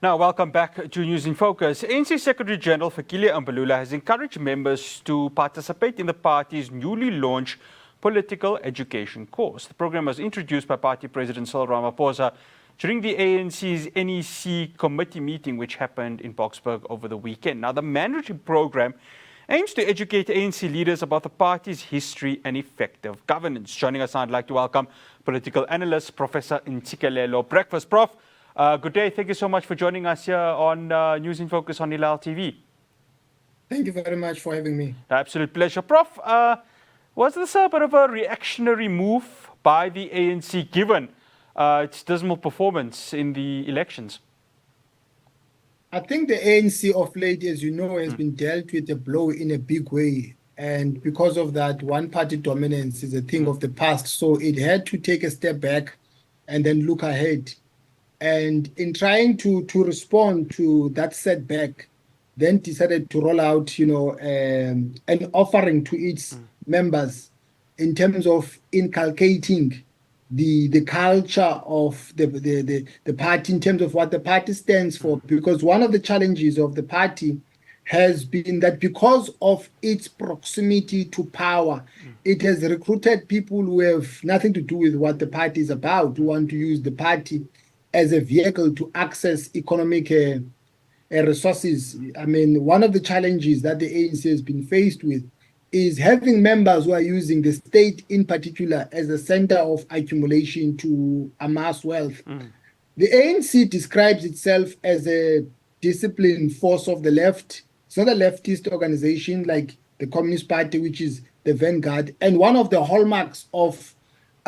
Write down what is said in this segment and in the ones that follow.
Now, welcome back to News in Focus. ANC Secretary General Fikile Mbalula has encouraged members to participate in the party's newly launched political education course. The program was introduced by Party President Cyril Ramaphosa during the ANC's NEC committee meeting, which happened in Boksburg over the weekend. Now, the mandatory program aims to educate ANC leaders about the party's history and effective governance. Joining us now, I'd like to welcome political analyst Professor Ntsikelelo Breakfast. Prof, good day. Thank you so much for joining us here on News in Focus on Hilaal TV. Thank you very much for having me. Absolute pleasure. Prof, was this a bit of a reactionary move by the ANC given its dismal performance in the elections? I think the ANC of late, as you know, has been dealt with a blow in a big way. And because of that, one-party dominance is a thing of the past. So it had to take a step back and then look ahead. And in trying to respond to that setback, then decided to roll out, an offering to its members in terms of inculcating the culture of the party in terms of what the party stands for. Because one of the challenges of the party has been that because of its proximity to power, it has recruited people who have nothing to do with what the party is about, who want to use the party as a vehicle to access economic resources. I mean, one of the challenges that the ANC has been faced with is having members who are using the state in particular as a center of accumulation to amass wealth. The ANC describes itself as a disciplined force of the left. It's not a leftist organization like the Communist Party, which is the vanguard. And one of the hallmarks of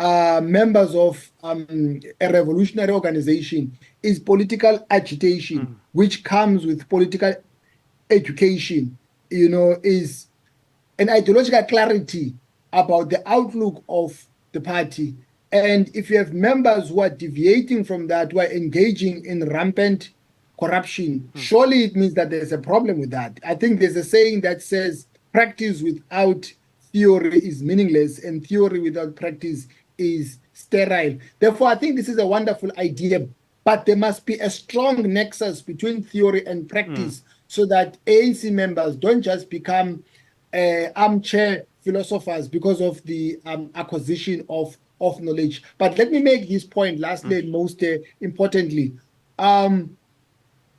members of a revolutionary organization is political agitation, which comes with political education, is an ideological clarity about the outlook of the party. And if you have members who are deviating from that, who are engaging in rampant corruption, surely it means that there's a problem with that. I think there's a saying that says practice without theory is meaningless and theory without practice is sterile. Therefore, I think this is a wonderful idea, but there must be a strong nexus between theory and practice so that ANC members don't just become armchair philosophers because of the acquisition of knowledge. But let me make this point lastly and most importantly.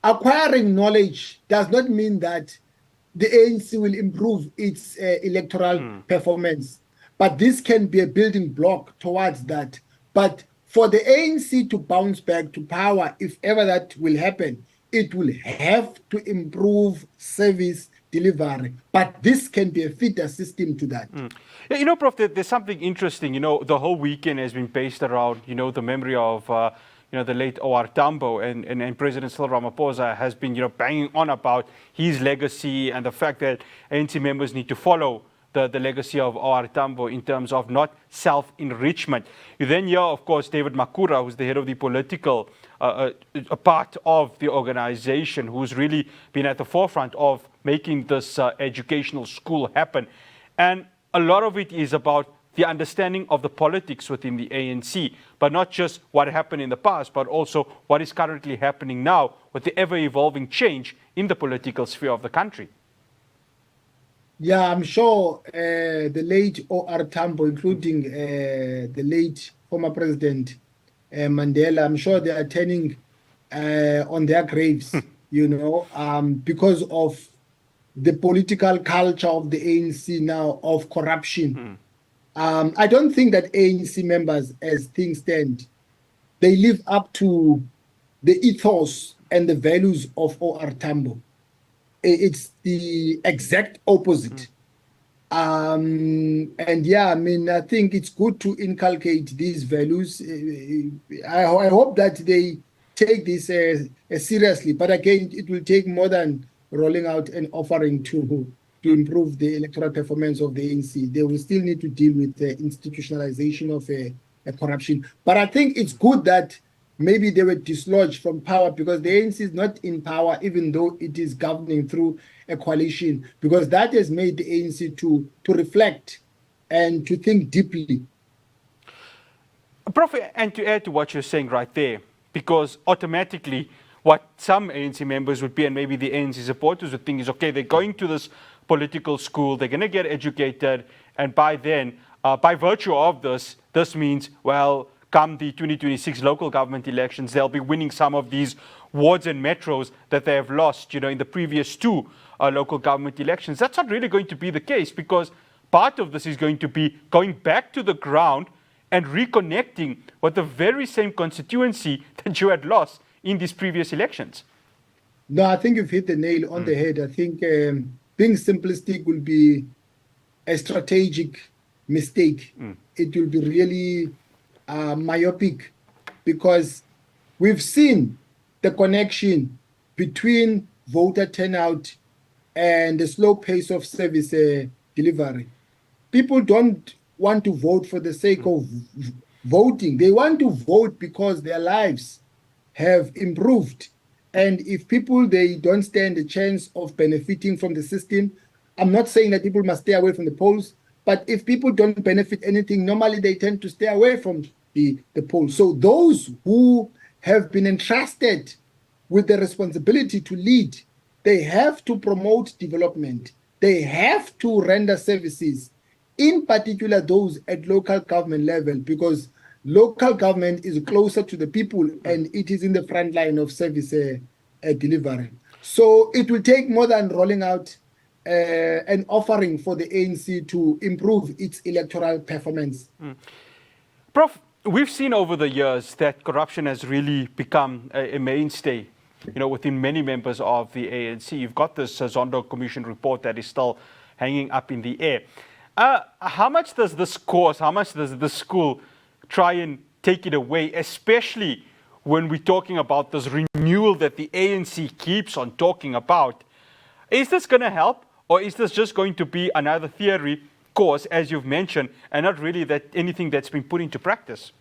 Acquiring knowledge does not mean that the ANC will improve its electoral performance. But this can be a building block towards that. But for the ANC to bounce back to power, if ever that will happen, it will have to improve service delivery. But this can be a feeder system to that. Yeah, Prof, there's something interesting. The whole weekend has been based around, the memory of, the late O.R. Tambo, and President Cyril Ramaphosa has been, banging on about his legacy and the fact that ANC members need to follow the legacy of O.R. Tambo in terms of not self-enrichment. You then hear, of course, David Makura, who's the head of the political a part of the organization, who's really been at the forefront of making this educational school happen. And a lot of it is about the understanding of the politics within the ANC, but not just what happened in the past, but also what is currently happening now with the ever-evolving change in the political sphere of the country. Yeah, I'm sure the late O.R. Tambo, including the late former President Mandela, I'm sure they are turning on their graves, because of the political culture of the ANC now of corruption. I don't think that ANC members, as things stand, they live up to the ethos and the values of O.R. Tambo. It's the exact opposite. And yeah, I think it's good to inculcate these values. I hope that they take this seriously. But again, it will take more than rolling out an offering to improve the electoral performance of the ANC. They will still need to deal with the institutionalization of corruption. But I think it's good that maybe they were dislodged from power because the ANC is not in power, even though it is governing through a coalition, because that has made the ANC to reflect and to think deeply. Prof, and to add to what you're saying right there, because automatically what some ANC members would be, and maybe the ANC supporters would think is, okay, they're going to this political school, they're going to get educated, and by then, by virtue of this, this means, well, come the 2026 local government elections, they'll be winning some of these wards and metros that they have lost, in the previous two local government elections. That's not really going to be the case, because part of this is going to be going back to the ground and reconnecting with the very same constituency that you had lost in these previous elections. No, I think you've hit the nail on the head. I think being simplistic will be a strategic mistake. It will be really myopic, because we've seen the connection between voter turnout and the slow pace of service delivery. People don't want to vote for the sake of voting. They want to vote because their lives have improved. And if people, they don't stand a chance of benefiting from the system, I'm not saying that people must stay away from the polls, but if people don't benefit anything, normally they tend to stay away from the polls. So those who have been entrusted with the responsibility to lead, they have to promote development. They have to render services, in particular those at local government level, because local government is closer to the people and it is in the front line of service delivery. So it will take more than rolling out an offering for the ANC to improve its electoral performance. Prof, we've seen over the years that corruption has really become a mainstay, within many members of the ANC. You've got this Zondo Commission report that is still hanging up in the air. How much does this cause, how much does the school try and take it away, especially when we're talking about this renewal that the ANC keeps on talking about? Is this going to help, or is this just going to be another theory course, as you've mentioned, and not really anything that's been put into practice?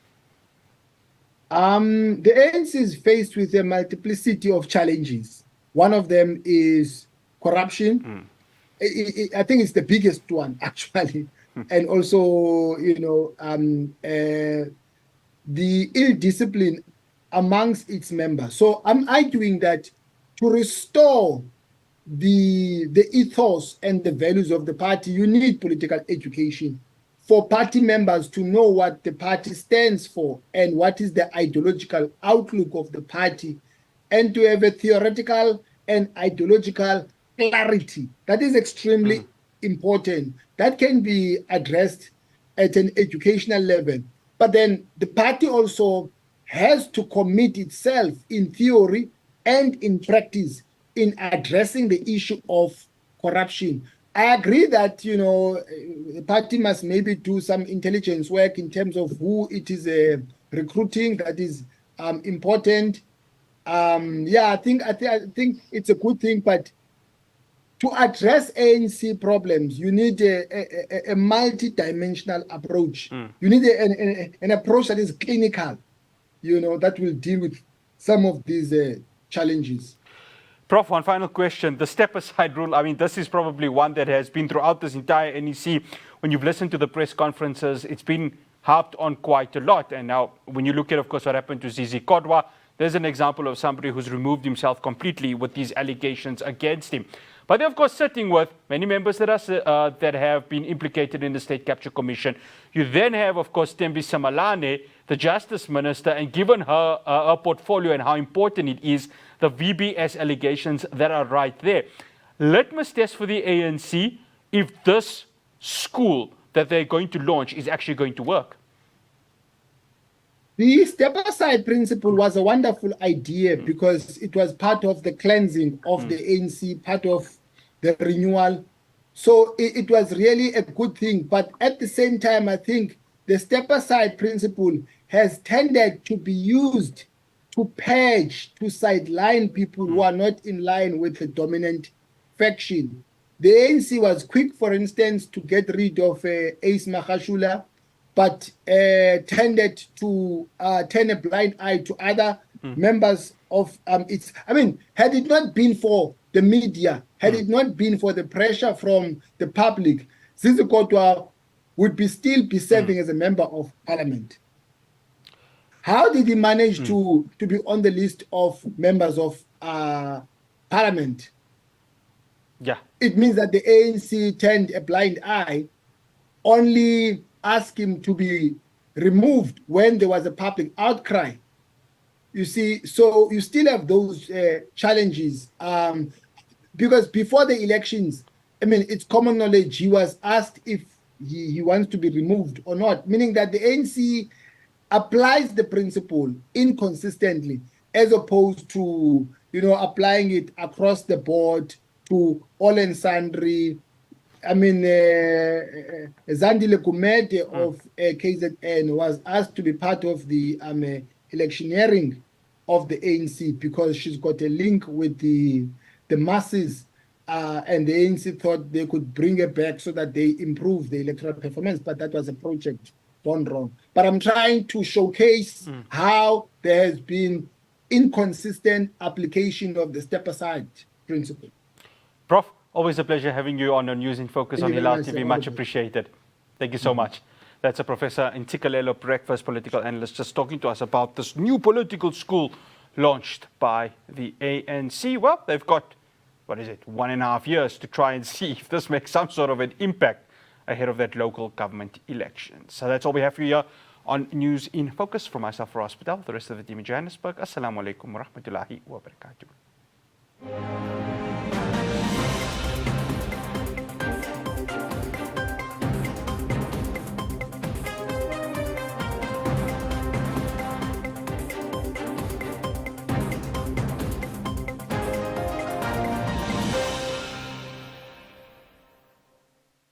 The ANC is faced with a multiplicity of challenges. One of them is corruption. I think it's the biggest one, actually. And also, the ill discipline amongst its members. So I'm arguing that to restore the ethos and the values of the party, you need political education for party members to know what the party stands for and what is the ideological outlook of the party, and to have a theoretical and ideological clarity. That is extremely important. That can be addressed at an educational level. But then the party also has to commit itself in theory and in practice in addressing the issue of corruption. I agree that, the party must maybe do some intelligence work in terms of who it is recruiting. That is important. I think it's a good thing, but to address ANC problems, you need a multi-dimensional approach. You need an approach that is clinical, that will deal with some of these challenges. Prof, one final question. The step-aside rule, this is probably one that has been throughout this entire NEC. When you've listened to the press conferences, it's been harped on quite a lot. And now, when you look at, of course, what happened to Zizi Kodwa, there's an example of somebody who's removed himself completely with these allegations against him. But they're, of course, sitting with many members that have been implicated in the State Capture Commission. You then have, of course, Thembi Samalane, the Justice Minister, and given her portfolio and how important it is, the VBS allegations that are right there. Litmus test for the ANC if this school that they're going to launch is actually going to work. The step-aside principle was a wonderful idea because it was part of the cleansing of the ANC, part of the renewal. So it was really a good thing. But at the same time, I think the step-aside principle has tended to be used to purge, to sideline people who are not in line with the dominant faction. The ANC was quick, for instance, to get rid of Ace Magashula, but tended to turn a blind eye to other members of its. Had it not been for the media, had it not been for the pressure from the public, Zizi Kodwa would still be serving as a member of parliament. How did he manage to be on the list of members of parliament? Yeah. It means that the ANC turned a blind eye, only asked him to be removed when there was a public outcry. You see, so you still have those challenges. Because before the elections, I mean, it's common knowledge, he was asked if he wants to be removed or not, meaning that the ANC applies the principle inconsistently as opposed to, applying it across the board to all and sundry. I mean, Zandile Gumede of KZN was asked to be part of the electioneering of the ANC because she's got a link with the masses, and the ANC thought they could bring her back so that they improve the electoral performance, but that was a project gone wrong. But I'm trying to showcase how there has been inconsistent application of the step aside principle. Prof, always a pleasure having you on News in Focus on Thank you very Hilaal much, TV. sir. Much appreciated. Thank you so much. That's a Professor Ntsikelelo Breakfast, political analyst, just talking to us about this new political school launched by the ANC. Well, they've got, 1.5 years to try and see if this makes some sort of an impact ahead of that local government election. So that's all we have for you here on News in Focus. From myself, Ross Patel, the rest of the team in Johannesburg. Assalamu alaikum wa rahmatullahi wa barakatuh.